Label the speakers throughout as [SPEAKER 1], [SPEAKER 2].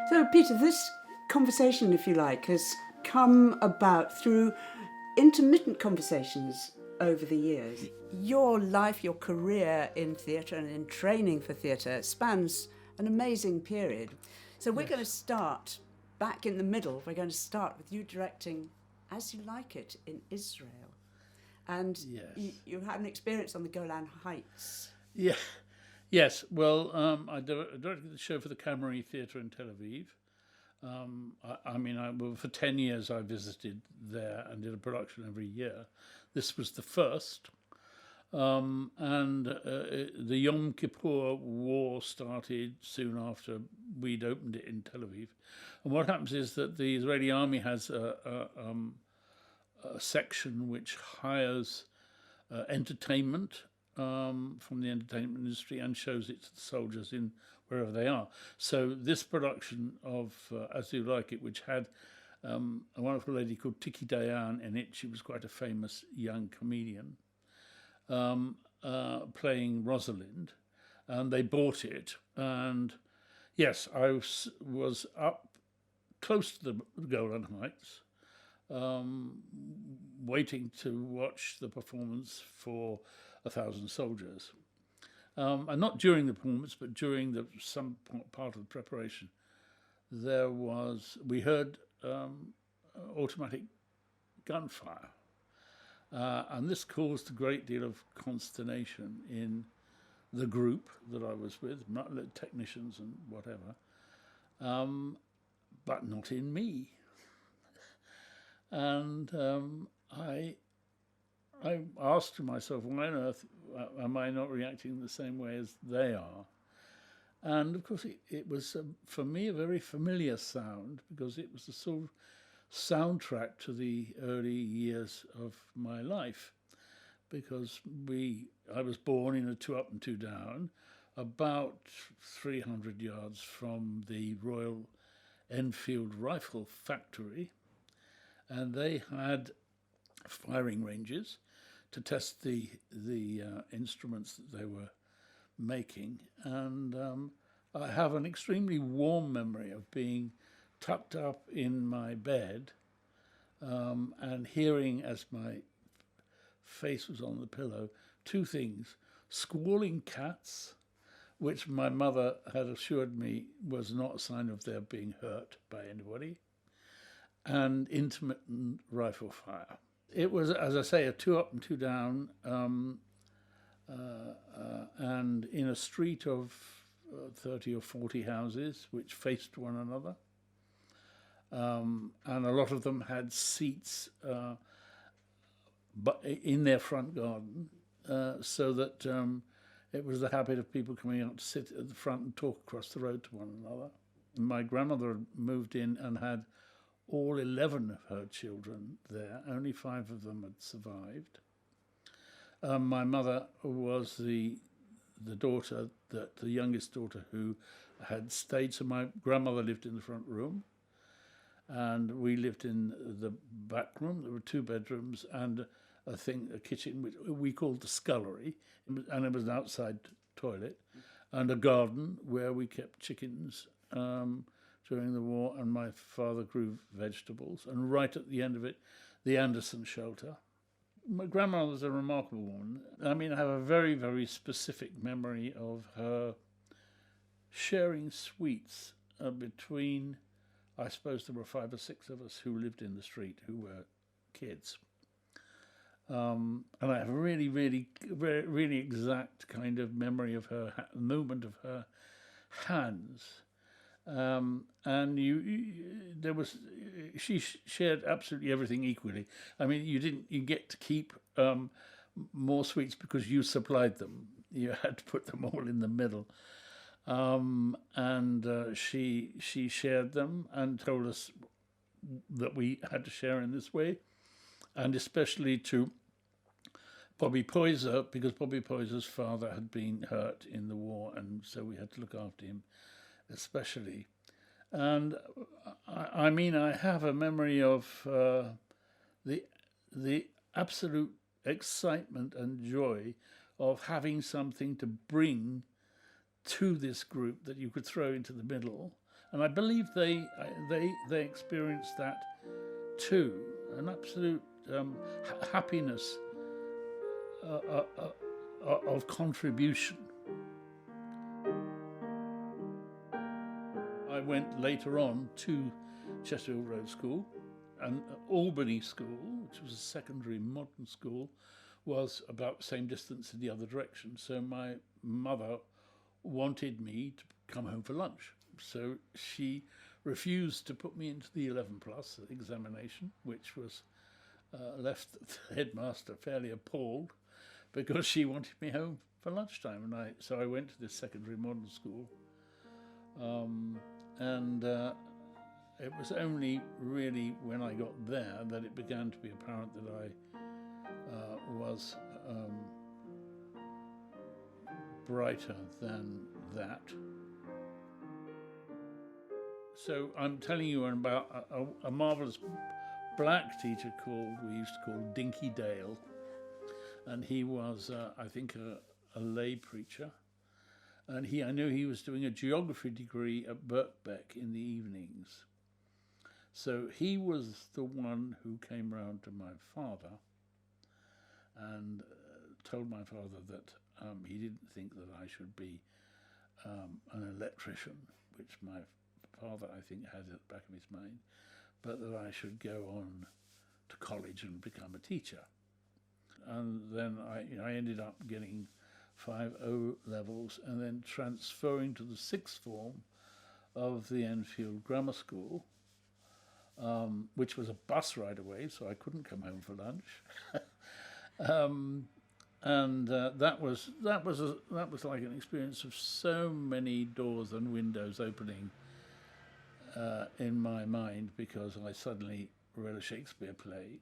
[SPEAKER 1] So, Peter, this conversation, if you like, has come about through intermittent conversations over the years. Your life, your career in theatre and in training for theatre spans an amazing period. So we're going to start back in the middle. We're going to start with you directing As You Like It in Israel. And you had an experience on the Golan Heights.
[SPEAKER 2] Yeah. Yes, well, I directed the show for the Camry Theatre in Tel Aviv. For 10 years I visited there and did a production every year. This was the first. The Yom Kippur War started soon after we'd opened it in Tel Aviv. And what happens is that the Israeli army has a section which hires entertainment from the entertainment industry and shows it to the soldiers in wherever they are. So this production of As You Like It, which had a wonderful lady called Tiki Dayan in it, she was quite a famous young comedian, playing Rosalind, and they bought it. And yes, I was up close to the Golan Heights, waiting to watch the performance for 1,000 soldiers. And not during the performance, but during some part of the preparation, we heard automatic gunfire. And this caused a great deal of consternation in the group that I was with, technicians and whatever, but not in me. And I asked myself, why on earth am I not reacting the same way as they are? And of course, it was, for me, a very familiar sound, because it was the sort of soundtrack to the early years of my life. Because I was born in a 2 up and 2 down, about 300 yards from the Royal Enfield Rifle Factory, and they had firing ranges to test the instruments that they were making. And I have an extremely warm memory of being tucked up in my bed and hearing, as my face was on the pillow, two things: squalling cats, which my mother had assured me was not a sign of their being hurt by anybody, and intermittent rifle fire. It was, as I say, a 2 up and 2 down, and in a street of 30 or 40 houses which faced one another. And a lot of them had seats but in their front garden, so that it was the habit of people coming out to sit at the front and talk across the road to one another. My grandmother had moved in and had all 11 of her children there. Only 5 of them had survived. My mother was the daughter, the youngest daughter, who had stayed. So my grandmother lived in the front room, and we lived in the back room. There were 2 bedrooms and a kitchen, which we called the scullery, and it was an outside toilet, and a garden where we kept chickens during the war, and my father grew vegetables. And right at the end of it, the Anderson shelter. My grandmother was a remarkable woman. I mean, I have a very, very specific memory of her sharing sweets between, I suppose there were 5 or 6 of us who lived in the street who were kids. And I have a really, really, really exact kind of memory of her movement of her hands. She shared absolutely everything equally. I mean, you get to keep more sweets because you supplied them. You had to put them all in the middle. She shared them and told us that we had to share in this way, and especially to Bobby Poyser, because Bobby Poyser's father had been hurt in the war, and so we had to look after him especially. And I mean, I have a memory of the absolute excitement and joy of having something to bring to this group that you could throw into the middle And I believe they experienced that too, an absolute happiness of contribution. I went later on to Chesterfield Road School, and Albany School, which was a secondary modern school, was about the same distance in the other direction. So my mother wanted me to come home for lunch. So she refused to put me into the 11 plus examination, which was left the headmaster fairly appalled because she wanted me home for lunchtime. And so I went to this secondary modern school. It was only really when I got there that it began to be apparent that I was brighter than that. So I'm telling you about a marvellous black teacher we used to call Dinky Dale, and he was, I think, a lay preacher. And I knew he was doing a geography degree at Birkbeck in the evenings. So he was the one who came round to my father and told my father that he didn't think that I should be an electrician, which my father, I think, had at the back of his mind, but that I should go on to college and become a teacher. And then I ended up getting 5 levels and then transferring to the sixth form of the Enfield Grammar School, which was a bus ride away, so I couldn't come home for lunch. That was like an experience of so many doors and windows opening in my mind, because I suddenly read a Shakespeare play.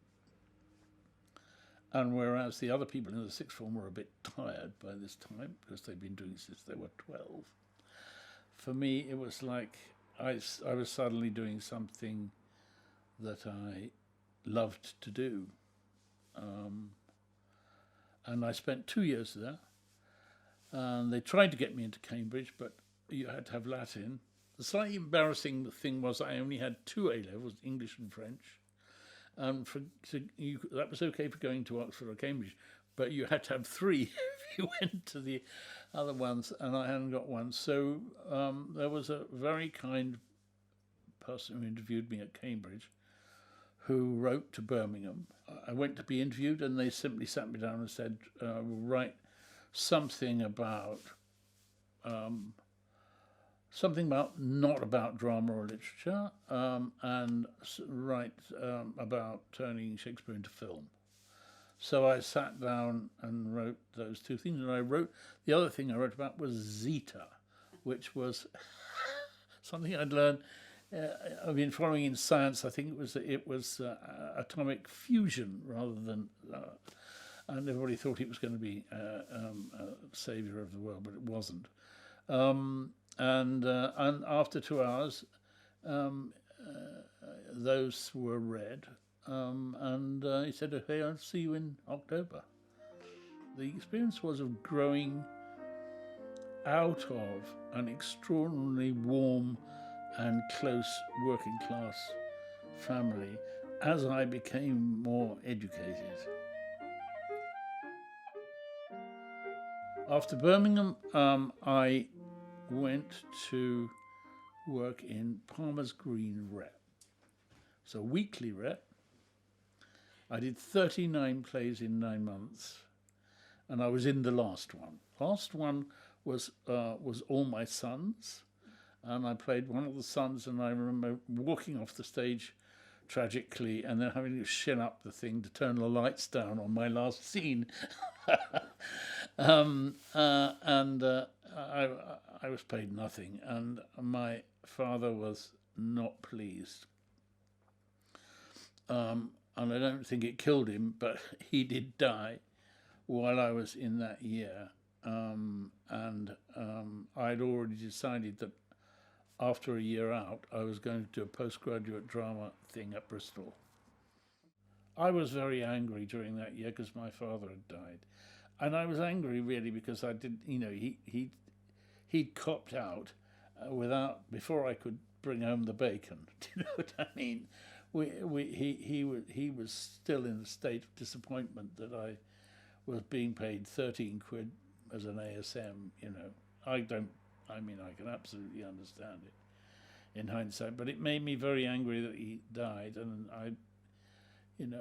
[SPEAKER 2] And whereas the other people in the sixth form were a bit tired by this time, because they'd been doing it since they were 12, for me it was like I was suddenly doing something that I loved to do. And I spent 2 years there. And they tried to get me into Cambridge, but you had to have Latin. The slightly embarrassing thing was I only had 2 A-levels, English and French. And that was okay for going to Oxford or Cambridge, but you had to have 3 if you went to the other ones, and I hadn't got one. So there was a very kind person who interviewed me at Cambridge who wrote to Birmingham. I went to be interviewed, and they simply sat me down and said, write something about not about drama or literature, and write about turning Shakespeare into film. So I sat down and wrote those 2 things, and the other thing I wrote about was Zeta, which was something I'd learned. I've been following in science. I think it was atomic fusion rather than, and everybody thought it was going to be a saviour of the world, but it wasn't. And after 2 hours, those were read, and he said, "Okay, I'll see you in October." The experience was of growing out of an extraordinarily warm and close working class family as I became more educated. After Birmingham, I went to work in Palmer's Green Rep. So weekly rep. I did 39 plays in 9 months, and I was in the last one. Last one was All My Sons, and I played one of the sons, and I remember walking off the stage tragically and then having to shin up the thing to turn the lights down on my last scene. I was paid nothing, and my father was not pleased. And I don't think it killed him, but he did die while I was in that year. I'd already decided that after a year out, I was going to do a postgraduate drama thing at Bristol. I was very angry during that year because my father had died. And I was angry really because I did, he'd copped out before I could bring home the bacon. Do you know what I mean? He was still in a state of disappointment that I was being paid 13 quid as an ASM. You know, I can absolutely understand it in hindsight, but it made me very angry that he died, and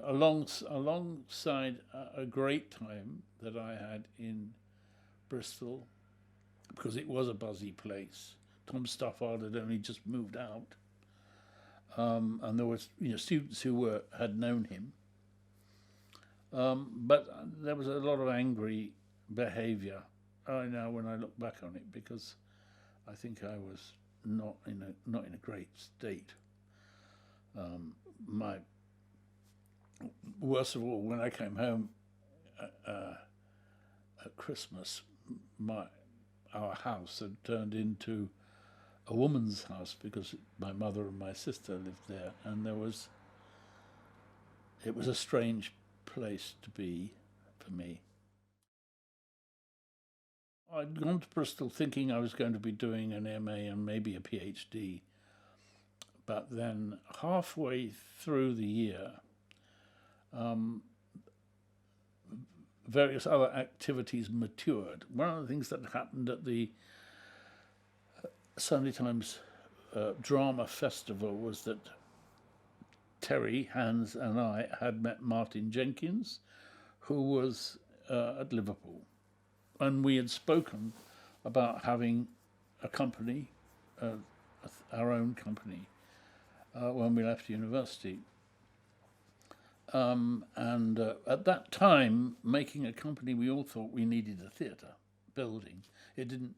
[SPEAKER 2] alongside a great time that I had in Bristol, because it was a buzzy place. Tom Stafford had only just moved out, and there was students who had known him, but there was a lot of angry behaviour. I know when I look back on it, because I think I was not in a great state. Worst of all, when I came home at Christmas, our house had turned into a woman's house, because my mother and my sister lived there, and it was a strange place to be for me. I'd gone to Bristol thinking I was going to be doing an MA and maybe a PhD, but then halfway through the year, various other activities matured. One of the things that happened at the Sunday Times Drama Festival was that Terry, Hans and I had met Martin Jenkins, who was at Liverpool. And we had spoken about having a company, our own company, when we left university. And at that time, making a company, we all thought we needed a theatre building. It didn't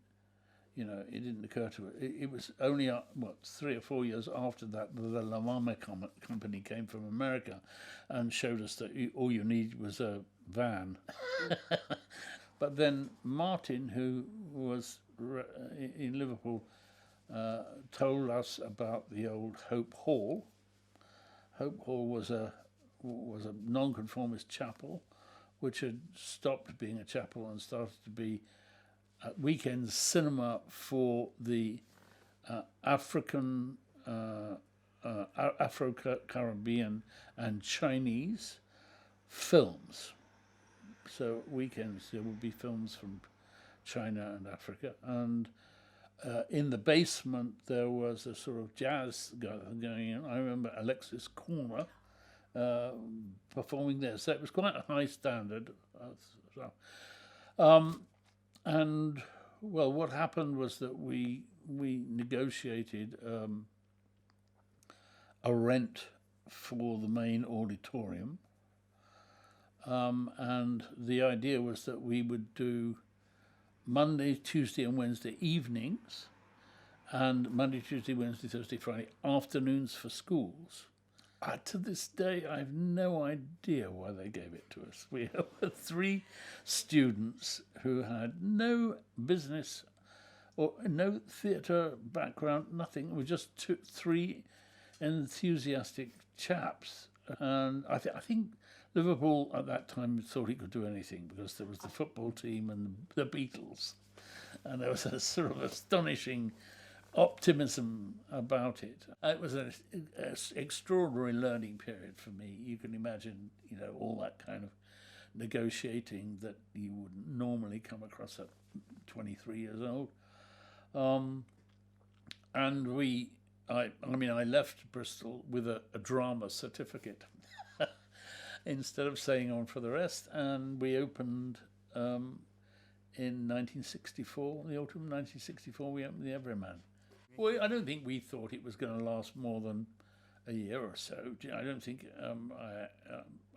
[SPEAKER 2] occur to it. It was only 3 or 4 years after that the LAMDA company came from America and showed us that all you needed was a van. But then Martin, who was in Liverpool, told us about the old Hope Hall. Hope Hall was a nonconformist chapel, which had stopped being a chapel and started to be a weekend cinema for the African, Afro-Caribbean and Chinese films. So weekends there would be films from China and Africa, and in the basement there was a sort of jazz going on. I remember Alexis Corner performing there, so it was quite a high standard. And well, what happened was that we negotiated a rent for the main auditorium. And the idea was that we would do Monday, Tuesday and Wednesday evenings, and Monday, Tuesday, Wednesday, Thursday, Friday afternoons for schools. To this day, I have no idea why they gave it to us. We had 3 students who had no business or no theatre background, nothing. We were just 3 enthusiastic chaps. And I think Liverpool at that time thought it could do anything, because there was the football team and the Beatles. And there was a sort of astonishing optimism about it. It was an extraordinary learning period for me. You can imagine, all that kind of negotiating that you wouldn't normally come across at 23 years old. And I left Bristol with a drama certificate instead of staying on for the rest, and we opened in 1964, the autumn of 1964, we opened the Everyman. Well, I don't think we thought it was going to last more than a year or so. I don't think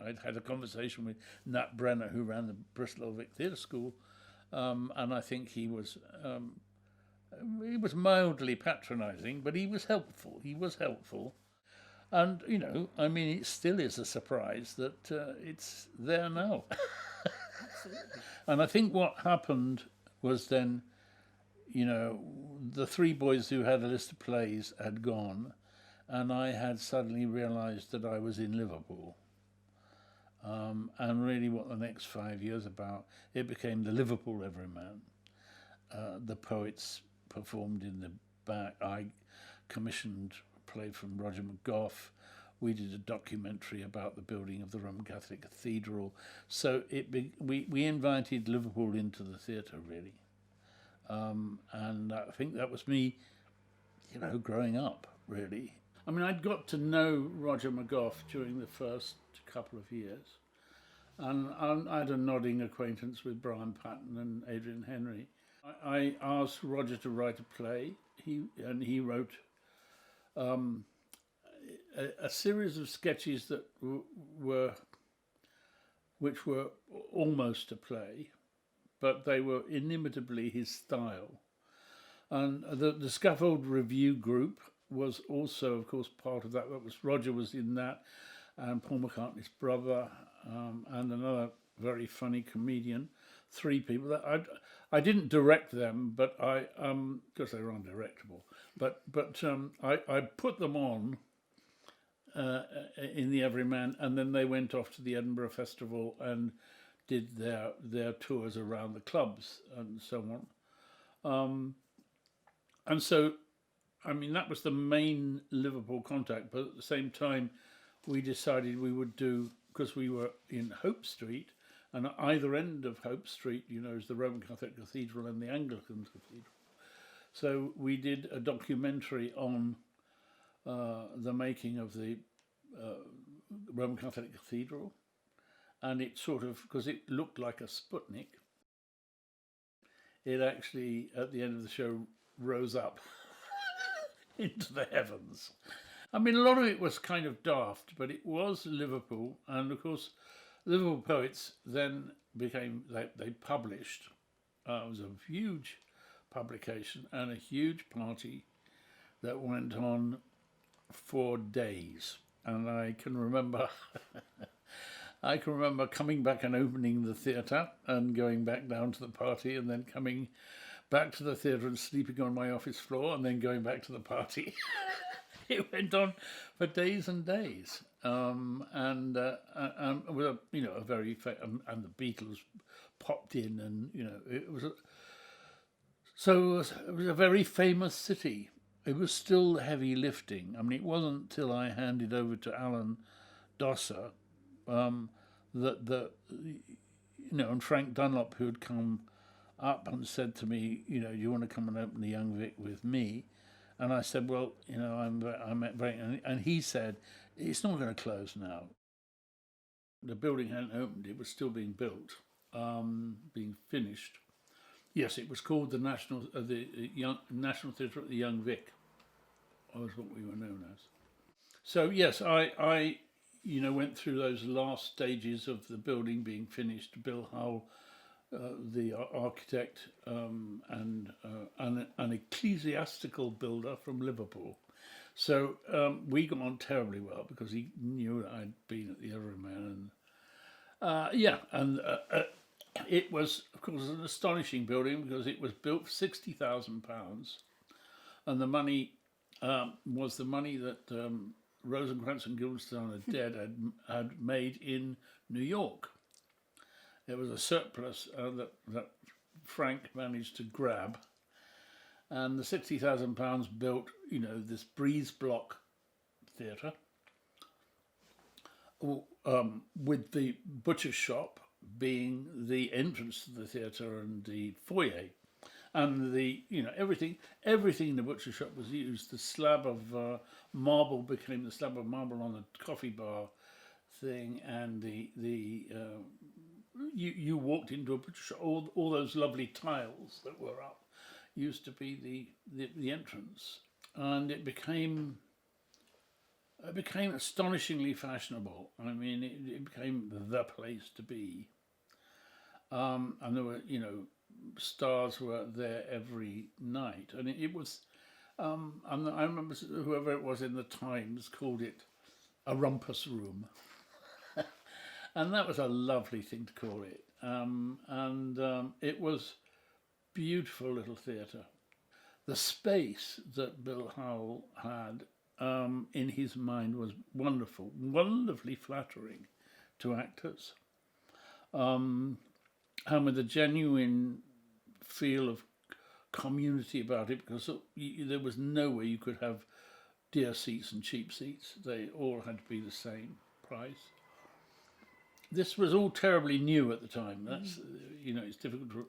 [SPEAKER 2] I'd had a conversation with Nat Brenner, who ran the Bristol Vic Theatre School, and I think he was mildly patronising, but he was helpful. And, it still is a surprise that it's there now. And I think what happened was then, the 3 boys who had a list of plays had gone, and I had suddenly realised that I was in Liverpool. And really what the next 5 years about, it became the Liverpool Everyman. The poets performed in the back. I commissioned a play from Roger McGough. We did a documentary about the building of the Roman Catholic Cathedral. So we invited Liverpool into the theatre, really. And I think that was me, growing up, really. I mean, I'd got to know Roger McGough during the first couple of years. And I had a nodding acquaintance with Brian Patton and Adrian Henry. I asked Roger to write a play, he wrote a series of sketches that which were almost a play, but they were inimitably his style. And the Scaffold Review group was also, of course, part of that. Roger was in that, and Paul McCartney's brother, and another very funny comedian. 3 people. I didn't direct them, but because they were undirectable. But I put them on in the Everyman, and then they went off to the Edinburgh Festival and did their tours around the clubs and so on. And so, I mean, that was the main Liverpool contact. But at the same time, we decided we would do, because we were in Hope Street, and at either end of Hope Street, is the Roman Catholic Cathedral and the Anglican Cathedral. So we did a documentary on the making of the Roman Catholic Cathedral, and it sort of, because it looked like a Sputnik, it actually, at the end of the show, rose up into the heavens. I mean, a lot of it was kind of daft, but it was Liverpool, and of course, Liverpool Poets then they published, it was a huge publication and a huge party that went on for days. And I can remember coming back and opening the theatre and going back down to the party, and then coming back to the theatre and sleeping on my office floor, and then going back to the party. It went on for days and days, and with a very and the Beatles popped in, and it was a very famous city. It was still heavy lifting. I mean, it wasn't until I handed over to Alan Dosser that and Frank Dunlop, who had come up and said to me, you want to come and open the Young Vic with me? And I said, well, I'm very, and he said, it's not going to close now. The building hadn't opened; it was still being built, being finished. Yes, it was called the National Theatre at the Young Vic. Was what we were known as. So yes, I went through those last stages of the building being finished. Bill Hull, the architect, and an ecclesiastical builder from Liverpool. So we got on terribly well because he knew that I'd been at the Everyman, and it was, of course, an astonishing building because it was built for £60,000, and the money was the money that Rosencrantz and Guildenstern are dead had made in New York. There was a surplus that Frank managed to grab, and the £60,000 built, this Breeze Block theatre with the butcher's shop being the entrance to the theatre and the foyer, and the everything in the butcher shop was used. The slab of marble became the slab of marble on the coffee bar thing, and you walked into a butcher shop. All those lovely tiles that were up used to be the entrance, and it became astonishingly fashionable. I mean, it became the place to be, and there were stars were there every night, and it was. And I remember whoever it was in the Times called it a rumpus room, and that was a lovely thing to call it. It was beautiful little theatre. The space that Bill Howell had in his mind was wonderful, wonderfully flattering to actors, and with a genuine feel of community about it, because there was no way you could have dear seats and cheap seats. They all had to be the same price. This was all terribly new at the time. That's it's difficult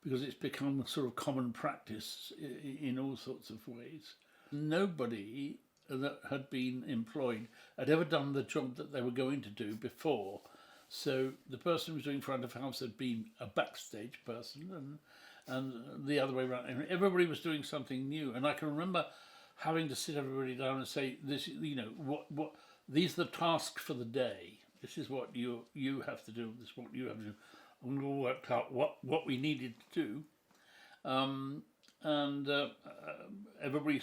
[SPEAKER 2] because it's become a sort of common practice in all sorts of ways. Nobody that had been employed had ever done the job that they were going to do before. So the person who was doing front of house had been a backstage person, and the other way around. And everybody was doing something new. And I can remember having to sit everybody down and say, "This, what these are the tasks for the day. This is what you have to do. This is what you have to do." And we all worked out what we needed to do, and everybody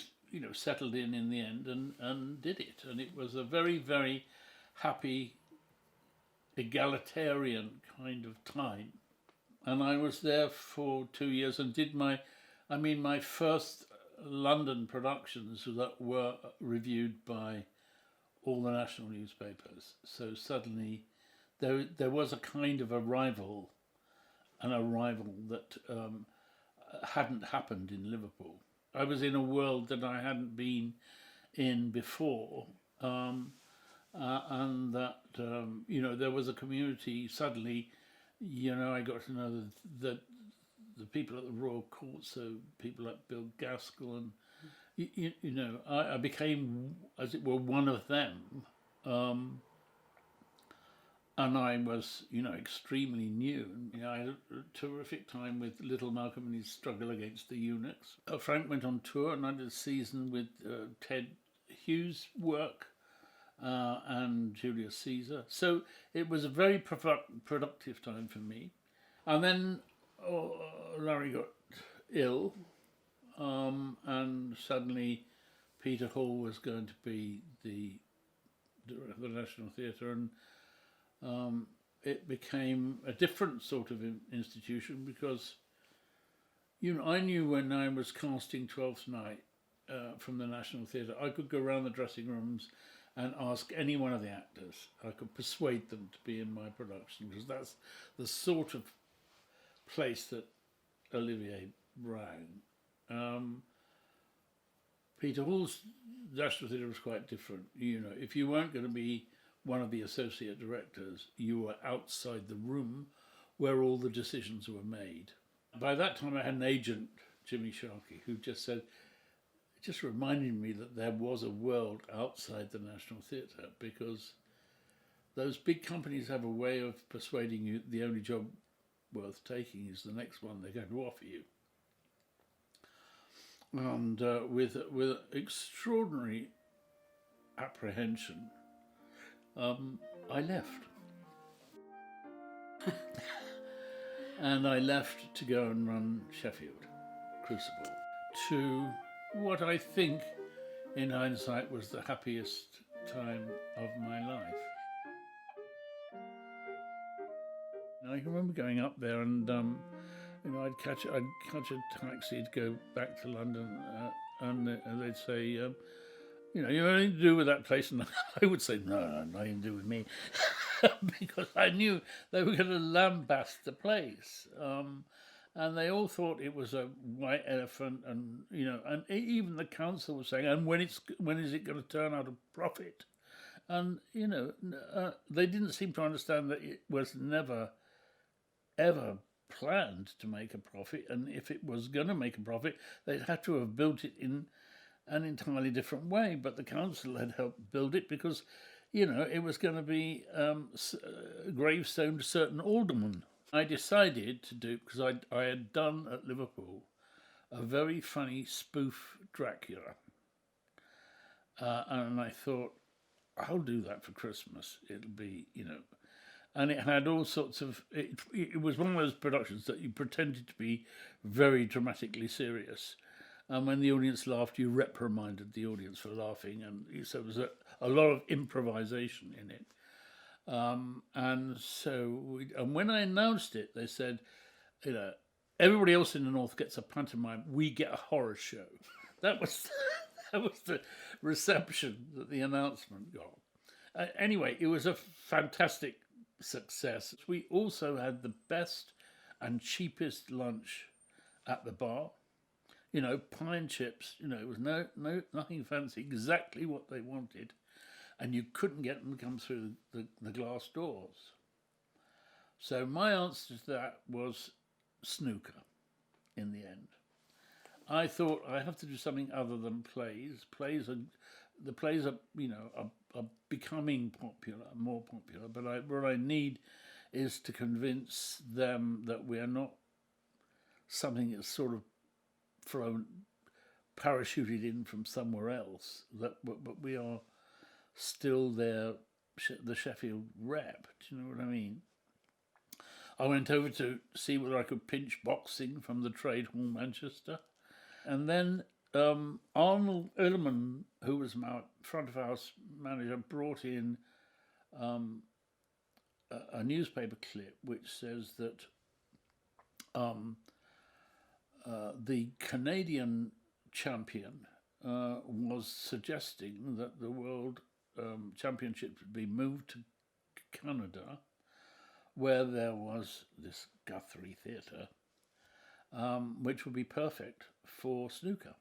[SPEAKER 2] settled in the end and did it. And it was a very, very happy, egalitarian kind of time. And I was there for 2 years and did my first London productions that were reviewed by all the national newspapers. So suddenly there was a kind of arrival that hadn't happened in Liverpool. I was in a world that I hadn't been in before, and that there was a community. Suddenly, I got to know that the people at the Royal Court, so people like Bill Gaskell, and I became, as it were, one of them. And I was, extremely new. I had a terrific time with Little Malcolm and his struggle against the eunuchs. Frank went on tour, and I did a season with Ted Hughes' work and Julius Caesar. So it was a very productive time for me. And then Larry got ill, and suddenly Peter Hall was going to be the director of the National Theatre, and it became a different sort of institution, because I knew when I was casting Twelfth Night from the National Theatre, I could go around the dressing rooms and ask any one of the actors. I could persuade them to be in my production, because that's the sort of place that Olivier ran. Peter Hall's National Theatre was quite different. If you weren't going to be one of the associate directors, you were outside the room where all the decisions were made. By that time, I had an agent, Jimmy Sharkey, who just said, just reminded me that there was a world outside the National Theatre, because those big companies have a way of persuading you the only job worth taking is the next one they're going to offer you. And with extraordinary apprehension, I left. And I left to go and run Sheffield Crucible, to what I think, in hindsight, was the happiest time of my life. I can remember going up there, and I'd catch a taxi to go back to London, and they'd say, you have anything to do with that place? And I would say, no, nothing to do with me, because I knew they were going to lambast the place. And they all thought it was a white elephant, and and even the council was saying, and when is it going to turn out a profit? And they didn't seem to understand that it was never, ever planned to make a profit, and if it was going to make a profit, they'd have to have built it in an entirely different way. But the council had helped build it because, it was going to be a gravestone to certain aldermen. I decided to do, because I had done at Liverpool a very funny spoof Dracula, and I thought, I'll do that for Christmas. It'll be, and it had all sorts of, it was one of those productions that you pretended to be very dramatically serious. And when the audience laughed, you reprimanded the audience for laughing. And so there was a lot of improvisation in it. And when I announced it, they said, everybody else in the North gets a pantomime, we get a horror show. That was the reception that the announcement got. Anyway, it was a fantastic success. We also had the best and cheapest lunch at the bar. pine chips. It was nothing fancy, exactly what they wanted, and you couldn't get them to come through the glass doors. So my answer to that was snooker. In the end, I thought I have to do something other than plays. The plays are becoming popular, more popular. But what I need is to convince them that we are not something that's sort of parachuted in from somewhere else. But we are still the Sheffield rep. Do you know what I mean? I went over to see whether I could pinch boxing from the Trade Hall, Manchester. And then Arnold Ullman, who was my front of house manager, brought in a newspaper clip which says that the Canadian champion was suggesting that the World Championships would be moved to Canada, where there was this Guthrie Theatre, which would be perfect for snooker.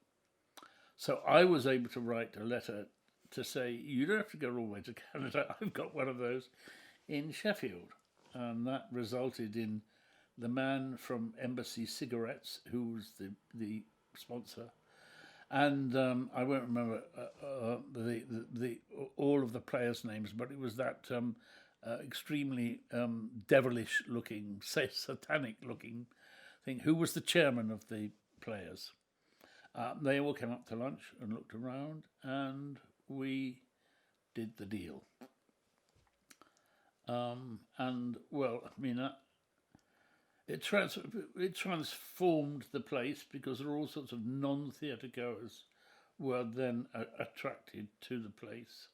[SPEAKER 2] So I was able to write a letter to say, you don't have to go all the way to Canada, I've got one of those in Sheffield. And that resulted in the man from Embassy Cigarettes, who was the sponsor, and I won't remember all of the players' names, but it was that extremely devilish-looking, satanic-looking thing. Who was the chairman of the players? They all came up to lunch and looked around, and we did the deal. It transformed the place, because there were all sorts of non-theatre goers were then attracted to the place.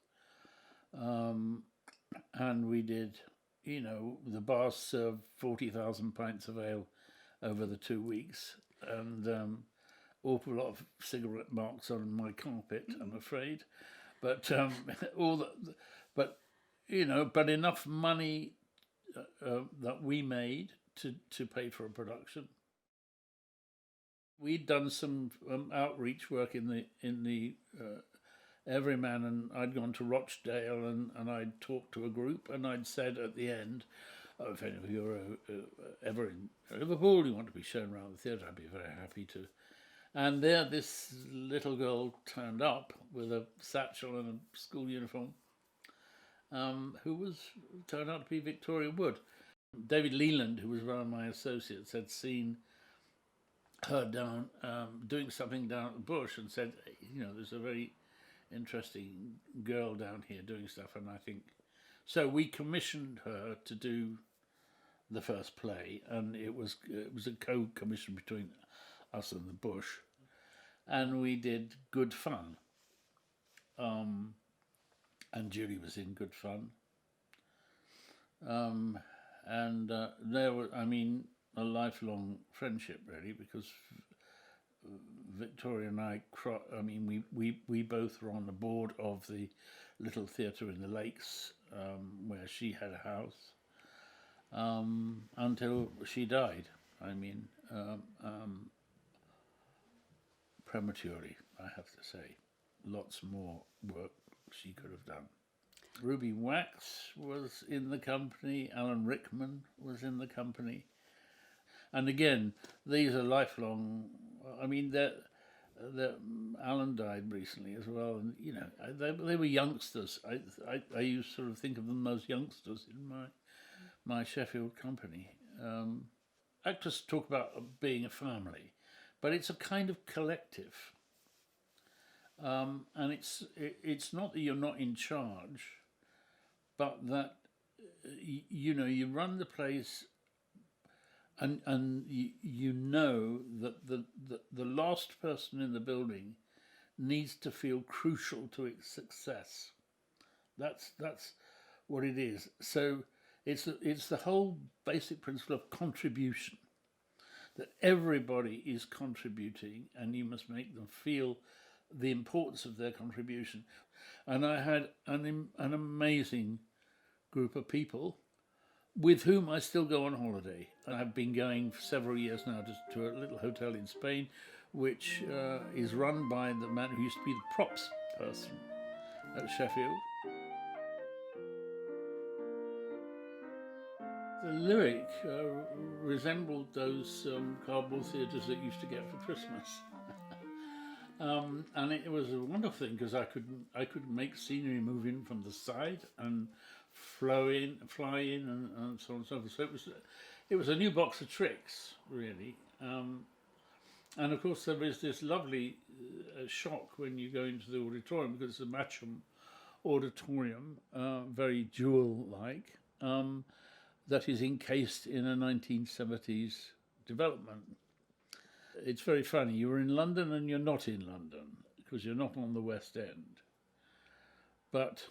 [SPEAKER 2] And we did, the bars served 40,000 pints of ale over the 2 weeks, and awful lot of cigarette marks on my carpet, I'm afraid. But but enough money that we made to pay for a production. We'd done some outreach work in the Everyman, and I'd gone to Rochdale and I'd talked to a group, and I'd said at the end, if any of you are ever in Liverpool, you want to be shown around the theatre, I'd be very happy to. And there this little girl turned up with a satchel and a school uniform, who turned out to be Victoria Wood. David Leland, who was one of my associates, had seen her down doing something down at the Bush, and said, there's a very interesting girl down here doing stuff, and I think so. We commissioned her to do the first play, and it was a co-commission between us and the Bush, and we did Good Fun. And Julie was in Good Fun. And there was, a lifelong friendship, really, because Victoria and I, we both were on the board of the little theatre in the Lakes, where she had a house, until she died. Prematurely, I have to say. Lots more work she could have done. Ruby Wax was in the company, Alan Rickman was in the company. And again, these are lifelong, Alan died recently as well, and they were youngsters. I used to sort of think of them as youngsters in my Sheffield company. Actors talk about being a family, but it's a kind of collective. And it's not that you're not in charge, but that you run the place, and that the last person in the building needs to feel crucial to its success. That's what it is. So it's the whole basic principle of contribution, that everybody is contributing, and you must make them feel the importance of their contribution. And I had an amazing group of people with whom I still go on holiday. I've been going for several years now to a little hotel in Spain which is run by the man who used to be the props person at Sheffield. The Lyric resembled those cardboard theatres that you used to get for Christmas. And it was a wonderful thing because I could make scenery move in from the side and fly in, and so on and so forth. So it was a new box of tricks, really. And of course, there is this lovely shock when you go into the auditorium, because it's a Matcham auditorium, very jewel-like, that is encased in a 1970s development. It's very funny. You're in London and you're not in London, because you're not on the West End. But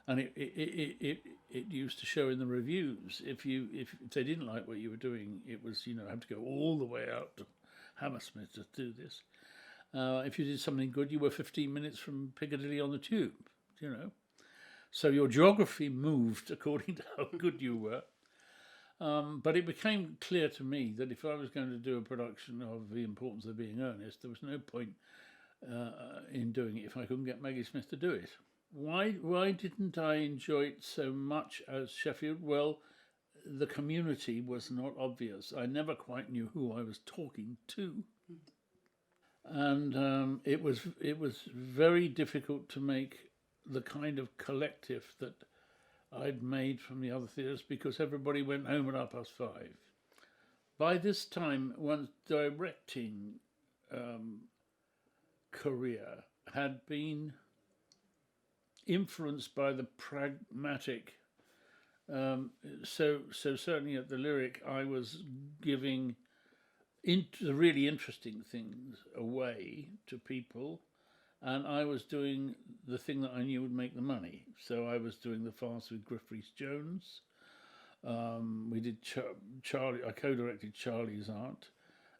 [SPEAKER 2] and it used to show in the reviews, if they didn't like what you were doing, it was, have to go all the way out to Hammersmith to do this. If you did something good, you were 15 minutes from Piccadilly on the tube, So your geography moved according to how good you were. But it became clear to me that if I was going to do a production of The Importance of Being Earnest, there was no point in doing it if I couldn't get Maggie Smith to do it. Why didn't I enjoy it so much as Sheffield? Well, the community was not obvious. I never quite knew who I was talking to. And it was very difficult to make the kind of collective that I'd made from the other theatres, because everybody went home at 5:30. By this time, one's directing career had been influenced by the pragmatic. So certainly at the Lyric, I was giving the really interesting things away to people, and I was doing the thing that I knew would make the money. So I was doing the farce with Griff Rhys-Jones. We did Charlie. I co-directed Charlie's Aunt,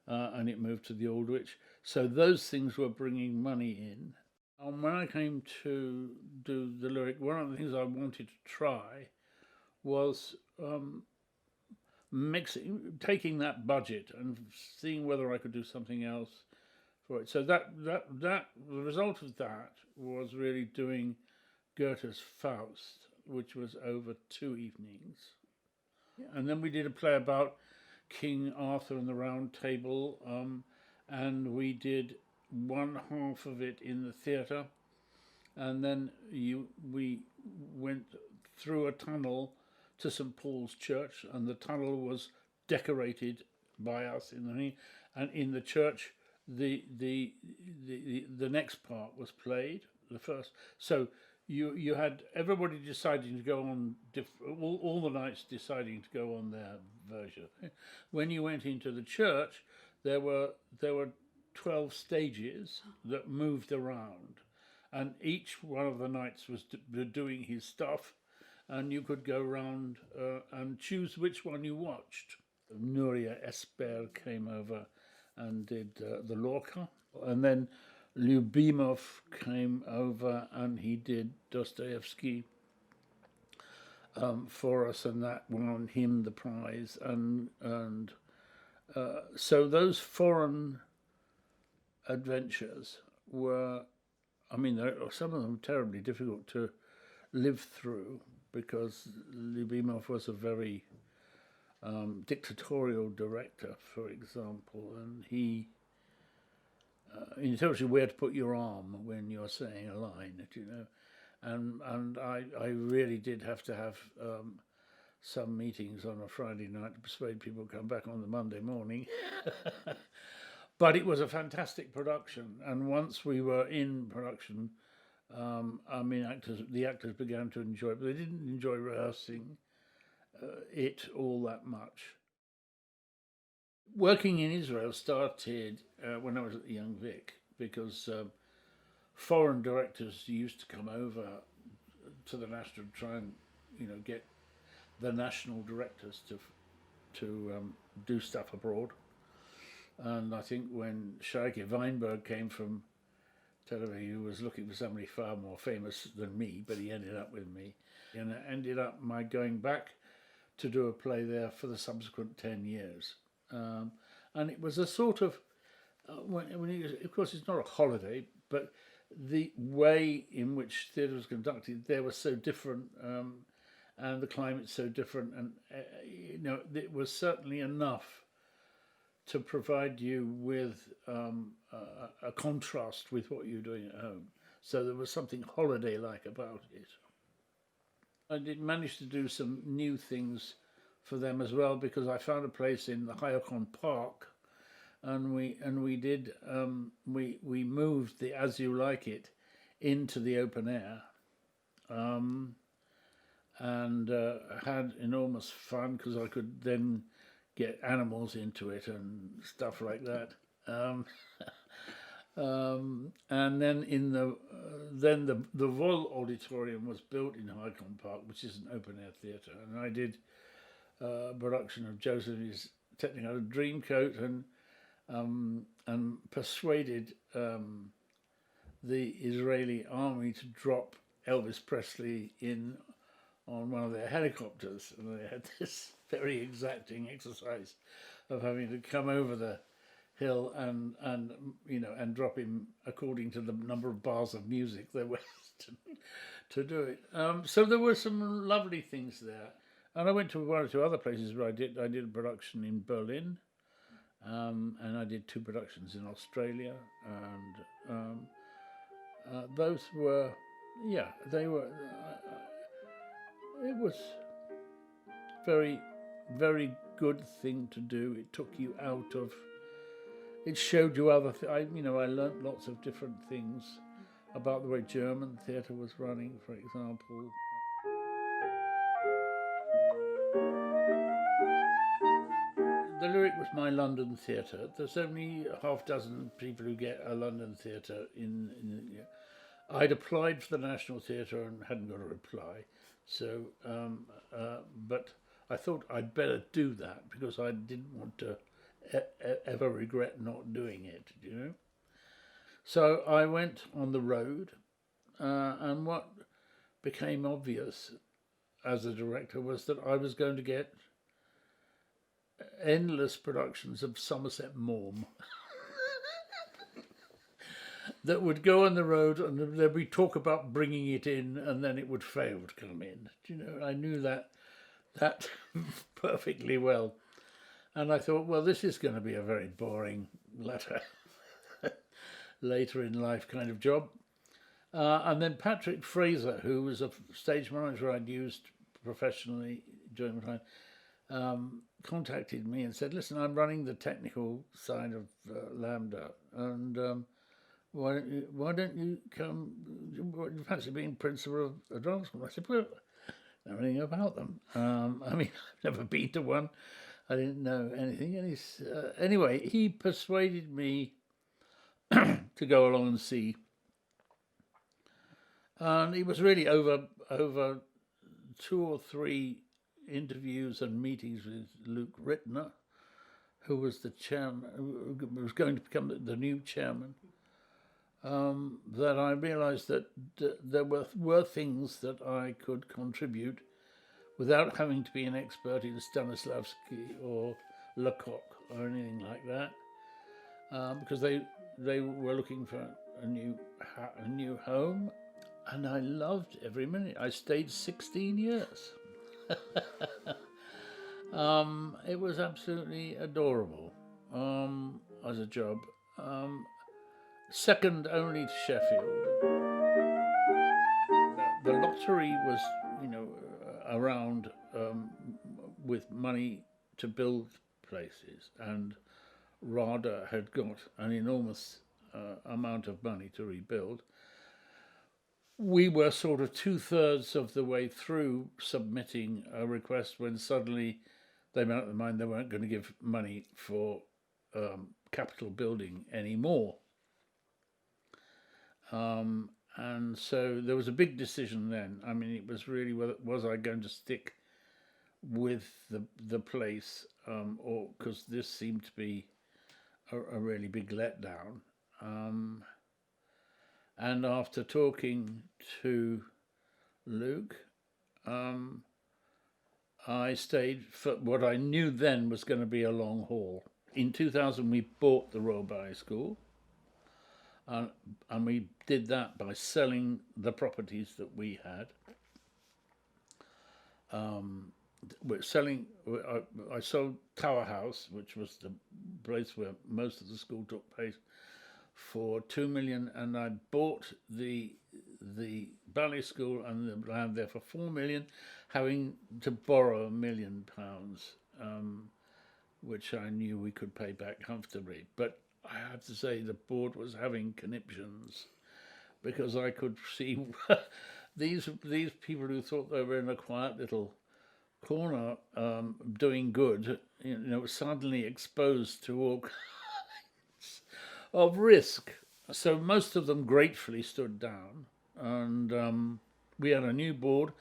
[SPEAKER 2] and it moved to the Aldwych. So those things were bringing money in. And when I came to do the Lyric, one of the things I wanted to try was taking that budget and seeing whether I could do something else for it. So the result of that was really doing Goethe's Faust, which was over 2 evenings. And then we did a play about King Arthur and the Round Table, and we did one half of it in the theatre, and then we went through a tunnel to St Paul's Church, and the tunnel was decorated by us and in the church the next part was played, the first. So you had everybody deciding to go on all the nights deciding to go on their version. When you went into the church, there were 12 stages that moved around, and each one of the nights was doing his stuff, and you could go round and choose which one you watched. Nuria Esper came over and did the Lorca, and then Lyubimov came over and he did Dostoevsky for us, and that won him the prize. And so those foreign adventures were, some of them terribly difficult to live through, because Lyubimov was a very dictatorial director, for example, and he tells you where to put your arm when you're saying a line, and I really did have to have some meetings on a Friday night to persuade people to come back on the Monday morning. But it was a fantastic production, and once we were in production, the actors began to enjoy it, but they didn't enjoy rehearsing it all that much. Working in Israel started when I was at the Young Vic, because foreign directors used to come over to the National to try and get the national directors to do stuff abroad. And I think when Shaike Weinberg came from Tel Aviv, he was looking for somebody far more famous than me, but he ended up with me. And it ended up my going back to do a play there for the subsequent 10 years. And it was a sort of, of course, it's not a holiday, but the way in which theatre was conducted there was so different, and the climate so different, and it was certainly enough to provide you with a contrast with what you're doing at home. So there was something holiday-like about it. I did manage to do some new things for them as well, because I found a place in the Hyocon Park, and we moved the As You Like It into the open air, and had enormous fun, because I could then get animals into it and stuff like that. And then the Vol Auditorium was built in Hycombe Park, which is an open air theatre, and I did a production of Joseph's Technicolor Dreamcoat, and persuaded the Israeli army to drop Elvis Presley in on one of their helicopters, and they had this very exacting exercise of having to come over the hill and drop him according to the number of bars of music there was to do it. So there were some lovely things there, and I went to one or two other places where I did a production in Berlin, and I did 2 productions in Australia, and those were, they were. It was very, very good thing to do. It took you out of. It showed you other. I learnt lots of different things about the way German theatre was running, for example. The Lyric was my London theatre. There's only half dozen people who get a London theatre in I'd applied for the National Theatre and hadn't got a reply. So, but I thought I'd better do that, because I didn't want to ever regret not doing it, So I went on the road, and what became obvious as a director was that I was going to get endless productions of Somerset Maugham that would go on the road, and there'd be talk about bringing it in, and then it would fail to come in. I knew that perfectly well. And I thought, well, this is going to be a very boring later in life kind of job. And then Patrick Fraser, who was a stage manager I'd used professionally during my time, contacted me and said, listen, I'm running the technical side of LAMDA, and why don't you come? You fancy being principal of a drama school? I said, well, I don't know anything about them. I've never been to one. I didn't know anything. And anyway, he persuaded me to go along and see. And it was really over 2 or 3 interviews and meetings with Luke Rittner, who was the chairman, who was going to become the new chairman, that I realised that there were things that I could contribute without having to be an expert in Stanislavski or Lecoq or anything like that, because they were looking for a new home, and I loved every minute. I stayed 16 years. It was absolutely adorable as a job. Second only to Sheffield. The lottery was, around with money to build places, and RADA had got an enormous amount of money to rebuild. We were sort of 2/3 of the way through submitting a request when suddenly they made up their mind they weren't going to give money for capital building anymore. And so there was a big decision then. I mean, it was really, was I going to stick with the place, or because this seemed to be a really big letdown. And after talking to Luke, I stayed for what I knew then was going to be a long haul. In 2000, we bought the Royal Ballet School, and we did that by selling the properties that we had. We're selling. I sold Tower House, which was the place where most of the school took place, for £2 million, and I bought the ballet school and the land there for £4 million, having to borrow £1 million, which I knew we could pay back comfortably. But I have to say the board was having conniptions, because I could see these people who thought they were in a quiet little corner doing good, suddenly exposed to all kinds of risk. So most of them gratefully stood down, and we had a new board,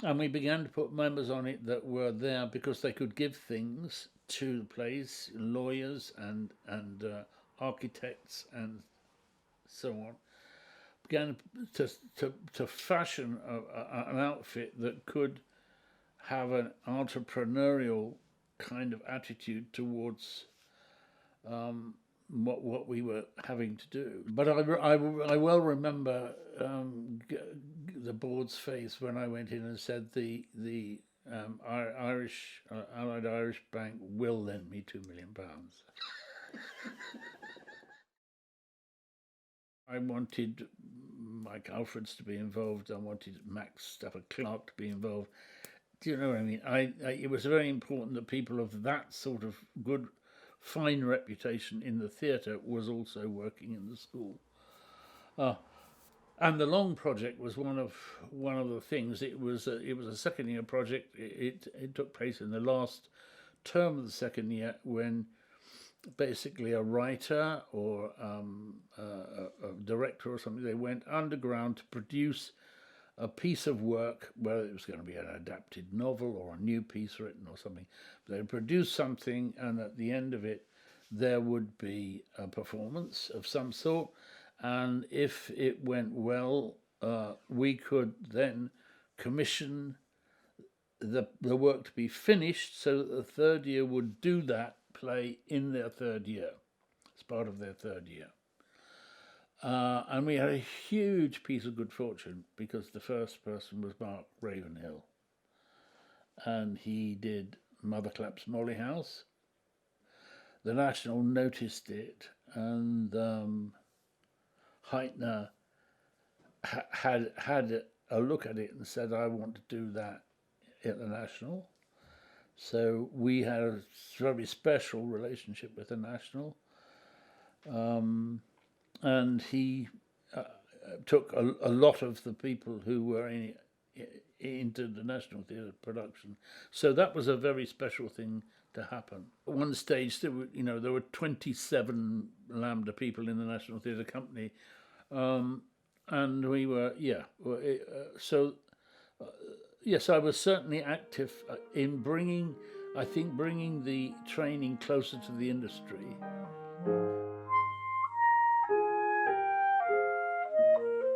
[SPEAKER 2] and we began to put members on it that were there because they could give things to the place, lawyers and architects and so on. Began to fashion an outfit that could have an entrepreneurial kind of attitude towards what we were having to do. But I well remember the board's face when I went in and said the Allied Irish Bank will lend me £2 million. I wanted Mike Alfreds to be involved. I wanted Max Stafford Clark to be involved. Do you know what I mean? It was very important that people of that sort of good, fine reputation in the theatre was also working in the school. And the Long project was one of the things. It was a second year project. It took place in the last term of the second year, when basically a writer or a director or something, they went underground to produce a piece of work, whether it was going to be an adapted novel or a new piece written or something. They produced something, and at the end of it, there would be a performance of some sort. And if it went well, we could then commission the work to be finished, so that the third year would do that play in their third year, as part of their third year. And we had a huge piece of good fortune, because the first person was Mark Ravenhill, and he did Mother Clapp's Molly House. The National noticed it, and Heitner had a look at it and said, I want to do that at the National. So we had a very special relationship with the National. And he took a lot of the people who were into the National Theatre production. So that was a very special thing to happen. At one stage, there were 27 LAMDA people in the National Theatre Company, and we were yes, I was certainly active in bringing the training closer to the industry.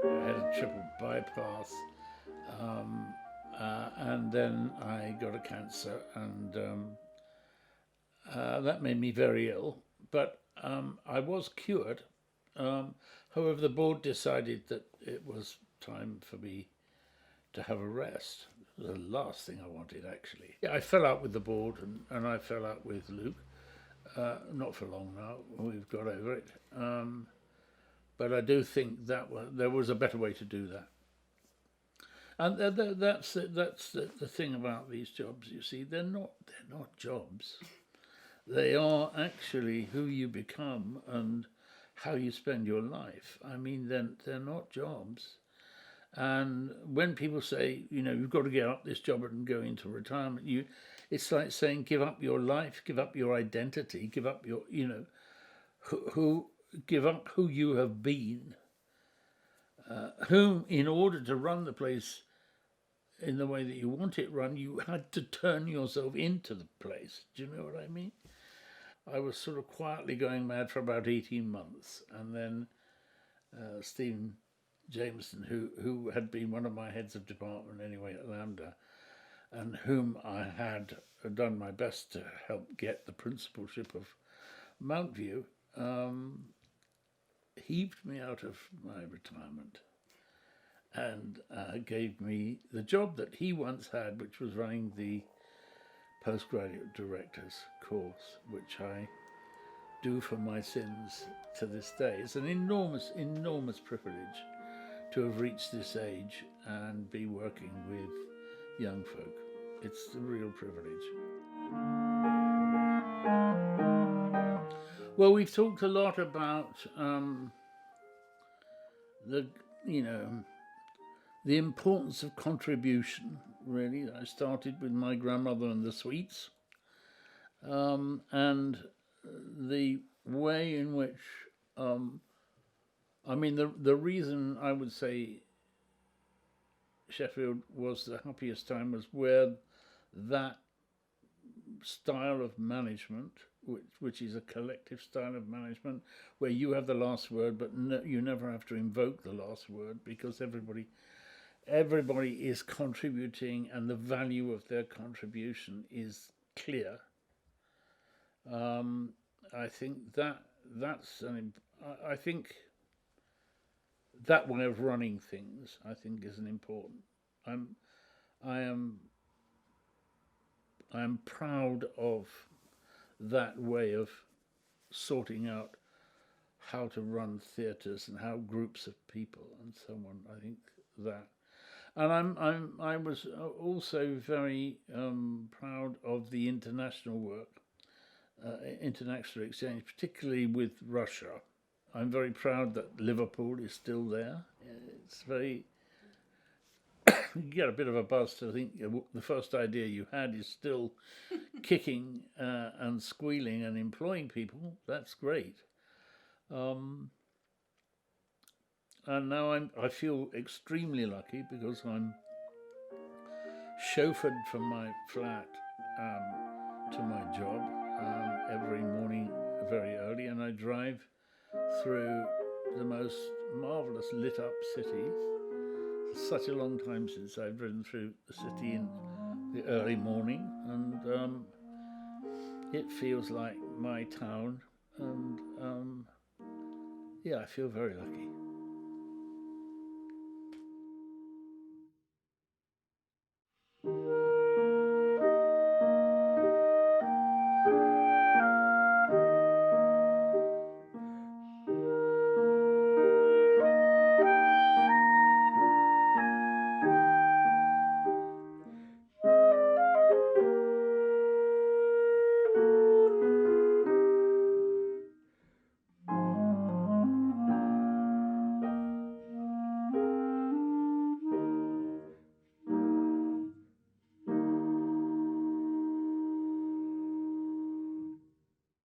[SPEAKER 2] I had a triple bypass, and then I got a cancer, and that made me very ill. But I was cured. However, the board decided that it was time for me to have a rest. It was the last thing I wanted, actually. I fell out with the board, and I fell out with Luke. Not for long now. We've got over it. But I do think that there was a better way to do that. And that's the thing about these jobs. You see, they're not jobs. They are actually who you become and how you spend your life. I mean, they're not jobs. And when people say, you've got to give up this job and go into retirement, it's like saying give up your life, give up your identity, give up your, give up who you have been, whom, in order to run the place in the way that you want it run, you had to turn yourself into the place. Do you know what I mean? I was sort of quietly going mad for about 18 months, and then Stephen Jameson, who had been one of my heads of department anyway at LAMDA, and whom I had done my best to help get the principalship of Mountview heaved me out of my retirement and gave me the job that he once had, which was running the postgraduate director's course, which I do for my sins to this day. It's an enormous, enormous privilege to have reached this age and be working with young folk. It's a real privilege. Well, we've talked a lot about the importance of contribution, really. I started with my grandmother and the sweets, and the way in which, the reason I would say Sheffield was the happiest time was where that style of management, which is a collective style of management, where you have the last word, but you never have to invoke the last word, because everybody is contributing and the value of their contribution is clear. I think I think that way of running things, I think, is an important. I am proud of that way of sorting out how to run theatres and how groups of people and so on. I think that, and I was also very proud of the international work, international exchange, particularly with Russia. I'm very proud that Liverpool is still there. It's very. You get a bit of a buzz to think the first idea you had is still kicking and squealing and employing people. That's great. And now I feel extremely lucky because I'm chauffeured from my flat to my job every morning very early, and I drive through the most marvellous lit up city. It's such a long time since I've driven through the city in the early morning, and it feels like my town, and I feel very lucky.